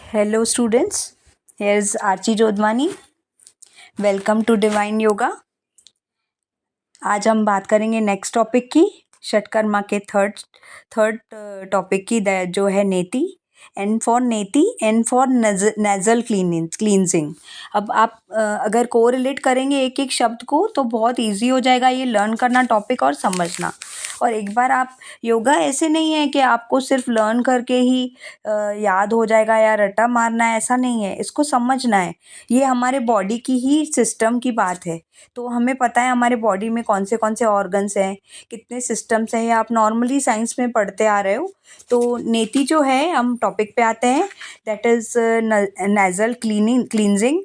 Hello students, here's Archie Jodhwani. Welcome to divine yoga. आज हम बात करेंगे नेक्स्ट टॉपिक की, षटकर्मा के थर्ड टॉपिक की, जो है नेति। एन फॉर नेति, एन फॉर नेजल क्लींजिंग। अब आप अगर कोरिलेट करेंगे एक एक शब्द को तो बहुत इजी हो जाएगा ये लर्न करना टॉपिक और समझना। और एक बार आप योगा ऐसे नहीं है कि आपको सिर्फ लर्न करके ही याद हो जाएगा या रट्टा मारना है, ऐसा नहीं है। इसको समझना है। ये हमारे बॉडी की ही सिस्टम की बात है। तो हमें पता है हमारे बॉडी में कौन से ऑर्गन्स हैं, कितने सिस्टम्स हैं, ये आप नॉर्मली साइंस में पढ़ते आ रहे हो। तो नेति जो है, हम टॉपिक पे आते हैं, that is nasal cleansing.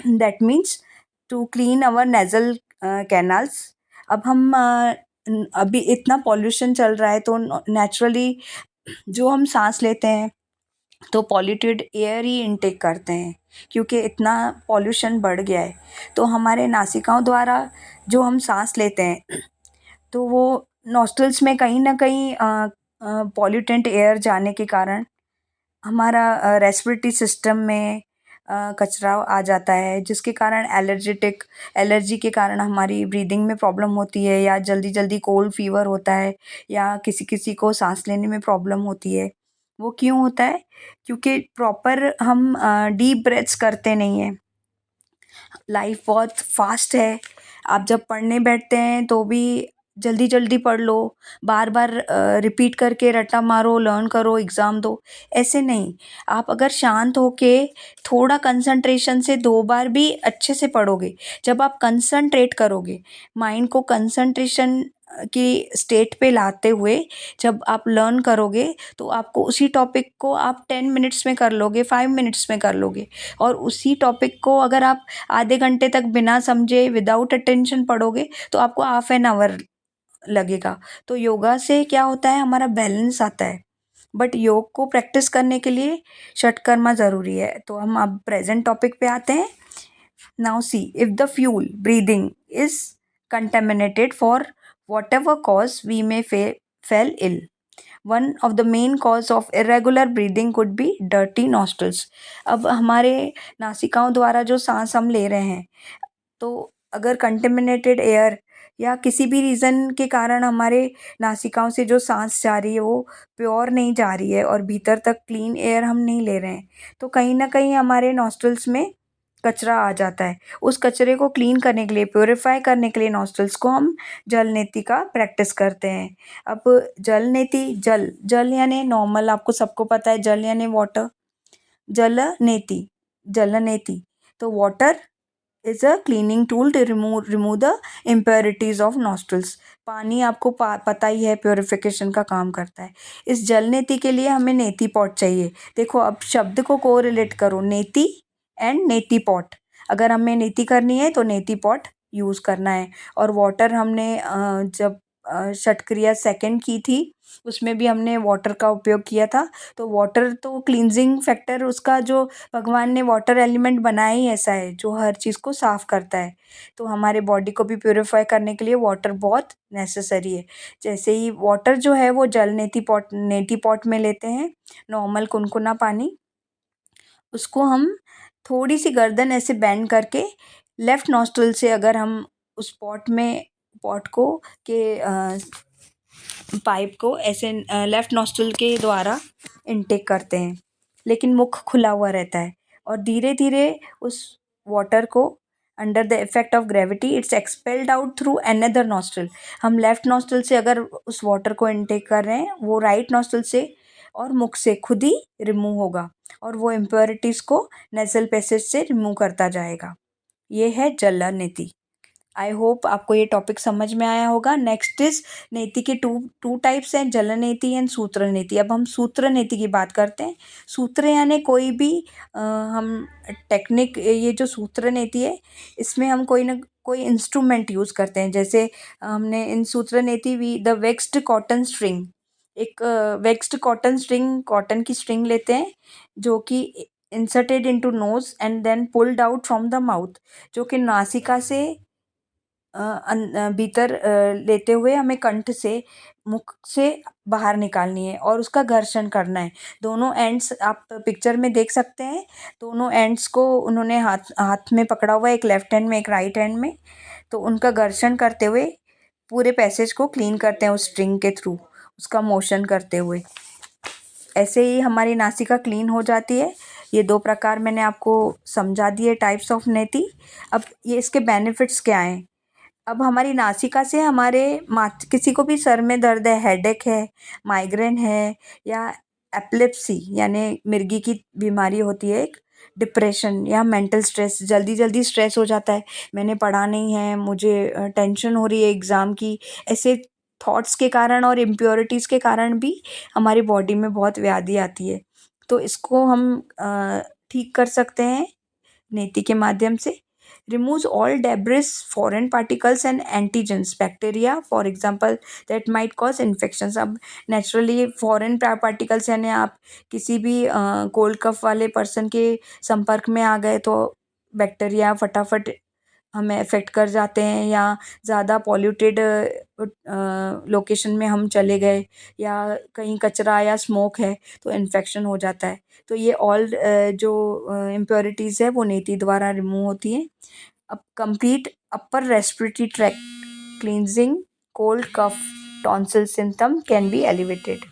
That means to clean our nasal canals. अब हम अभी इतना पॉल्यूशन चल रहा है तो नेचुरली जो हम सांस लेते हैं तो पॉल्यूटेड एयर ही इनटेक करते हैं, क्योंकि इतना पॉल्यूशन बढ़ गया है। तो हमारे नासिकाओं द्वारा जो हम सांस लेते हैं तो वो नॉस्ट्रल्स में कहीं ना कहीं पॉल्यूटेंट एयर जाने के कारण हमारा रेस्पिरेटरी सिस्टम में कचरा आ जाता है, जिसके कारण एलर्जी के कारण हमारी ब्रीदिंग में प्रॉब्लम होती है, या जल्दी जल्दी कोल्ड फीवर होता है, या किसी किसी को सांस लेने में प्रॉब्लम होती है। वो क्यों होता है? क्योंकि प्रॉपर हम डीप ब्रेथ्स करते नहीं हैं। लाइफ बहुत फास्ट है। आप जब पढ़ने बैठते हैं तो भी जल्दी जल्दी पढ़ लो, बार बार रिपीट करके रट्टा मारो, लर्न करो, एग्ज़ाम दो, ऐसे नहीं। आप अगर शांत होके थोड़ा कंसंट्रेशन से 2 बार भी अच्छे से पढ़ोगे, जब आप कंसंट्रेट करोगे, माइंड को कंसंट्रेशन की स्टेट पे लाते हुए जब आप लर्न करोगे तो आपको उसी टॉपिक को आप 10 मिनट्स में कर लोगे, 5 मिनट्स में कर लोगे। और उसी टॉपिक को अगर आप आधे घंटे तक बिना समझे विदाउट अटेंशन पढ़ोगे तो आपको हाफ एन आवर लगेगा। तो योगा से क्या होता है, हमारा बैलेंस आता है। बट योग को प्रैक्टिस करने के लिए षटकर्मा ज़रूरी है। तो हम अब प्रेजेंट टॉपिक पे आते हैं। Now see, if the fuel breathing is contaminated for whatever cause we may fell ill. One of the main cause of irregular breathing could be dirty nostrils. अब हमारे नासिकाओं द्वारा जो सांस हम ले रहे हैं, तो अगर कंटेमिनेटेड एयर या किसी भी रीज़न के कारण हमारे नासिकाओं से जो सांस जा रही है वो प्योर नहीं जा रही है और भीतर तक क्लीन एयर हम नहीं ले रहे हैं, तो कहीं ना कहीं हमारे नॉस्ट्रल्स में कचरा आ जाता है। उस कचरे को क्लीन करने के लिए, प्योरीफाई करने के लिए नॉस्ट्रल्स को हम जल नेति का प्रैक्टिस करते हैं। अब जल नेति, जल जल यानी नॉर्मल, आपको सबको पता है जल यानी वाटर। जल नेति, जल नेति, तो water is a cleaning tool to remove the impurities of nostrils. पानी आपको पता ही है प्योरिफिकेशन का काम करता है। इस जल नेति के लिए हमें नेति पॉट चाहिए। देखो, अब शब्द को कोरिलेट करो, नेति एंड नेति पॉट। अगर हमें नेति करनी है तो नेति पॉट यूज़ करना है। और वाटर हमने जब षटक्रिया सेकंड की थी उसमें भी हमने वाटर का उपयोग किया था। तो वाटर तो क्लींजिंग फैक्टर, उसका जो भगवान ने वाटर एलिमेंट बनाया ही ऐसा है जो हर चीज़ को साफ़ करता है। तो हमारे बॉडी को भी प्योरीफाई करने के लिए वाटर बहुत नेसेसरी है। जैसे ही वाटर जो है वो जल नेति पॉट में लेते हैं, नॉर्मल कुनकुना पानी, उसको हम थोड़ी सी गर्दन ऐसे बेंड करके लेफ़्ट नॉस्ट्रिल से अगर हम उस पॉट को के पाइप को ऐसे लेफ़्ट नॉस्ट्रिल के द्वारा इनटेक करते हैं, लेकिन मुख खुला हुआ रहता है। और धीरे धीरे उस वाटर को under the effect of gravity it's expelled out through another nostril. हम लेफ़्ट नॉस्ट्रिल से अगर उस वाटर को इनटेक कर रहे हैं, वो राइट नॉस्ट्रिल से और मुख से खुद ही रिमूव होगा और वो इम्प्योरिटीज़ को नेज़ल पैसेज से रिमूव करता जाएगा। ये है जल नीति। आई होप आपको ये टॉपिक समझ में आया होगा। नेक्स्ट इज नीति के टू टाइप्स हैं, जल नीति एंड सूत्र नीति। अब हम सूत्र नीति की बात करते हैं। सूत्र यानी कोई भी हम टेक्निक, ये जो सूत्र नीति है इसमें हम कोई ना कोई इंस्ट्रूमेंट यूज़ करते हैं। जैसे हमने इन सूत्र नीति we the waxed cotton string, एक वेक्स्ड कॉटन स्ट्रिंग, कॉटन की स्ट्रिंग लेते हैं जो कि inserted into nose and then pulled out from the mouth, जो कि नासिका से भीतर लेते हुए हमें कंठ से, मुख से बाहर निकालनी है और उसका घर्षण करना है। दोनों एंड्स आप पिक्चर में देख सकते हैं, दोनों एंड्स को उन्होंने हाथ हाथ में पकड़ा हुआ है, एक लेफ्ट हैंड में, एक राइट हैंड में। तो उनका घर्षण करते हुए पूरे पैसेज को क्लीन करते हैं उस स्ट्रिंग के थ्रू, उसका मोशन करते हुए। ऐसे ही हमारी नासिका क्लीन हो जाती है। ये 2 प्रकार मैंने आपको समझा दिए टाइप्स ऑफ नेति। अब ये इसके बेनिफिट्स क्या हैं? अब हमारी नासिका से हमारे किसी को भी सर में दर्द है, हेडेक है, माइग्रेन है या एपिलेप्सी यानी मिर्गी की बीमारी होती है एक, डिप्रेशन या मेंटल स्ट्रेस, जल्दी स्ट्रेस हो जाता है, मैंने पढ़ा नहीं है, मुझे टेंशन हो रही है एग्ज़ाम की, ऐसे थॉट्स के कारण और इम्प्योरिटीज़ के कारण भी हमारी बॉडी में बहुत व्याधि आती है। तो इसको हम ठीक कर सकते हैं नेति के माध्यम से। Removes all debris, foreign particles and antigens, bacteria for example that might cause infections। अब नेचुरली फॉरेन पार्टिकल्स यानी आप किसी भी कोल्ड कफ वाले पर्सन के संपर्क में आ गए तो बैक्टीरिया फटाफट हमें अफेक्ट कर जाते हैं, या ज़्यादा पॉल्यूटेड लोकेशन में हम चले गए या कहीं कचरा या स्मोक है तो इन्फेक्शन हो जाता है। तो ये ऑल जो इम्प्योरिटीज़ है वो नेति द्वारा रिमूव होती हैं। अब complete upper respiratory tract cleansing, cold cough tonsil symptom can be elevated.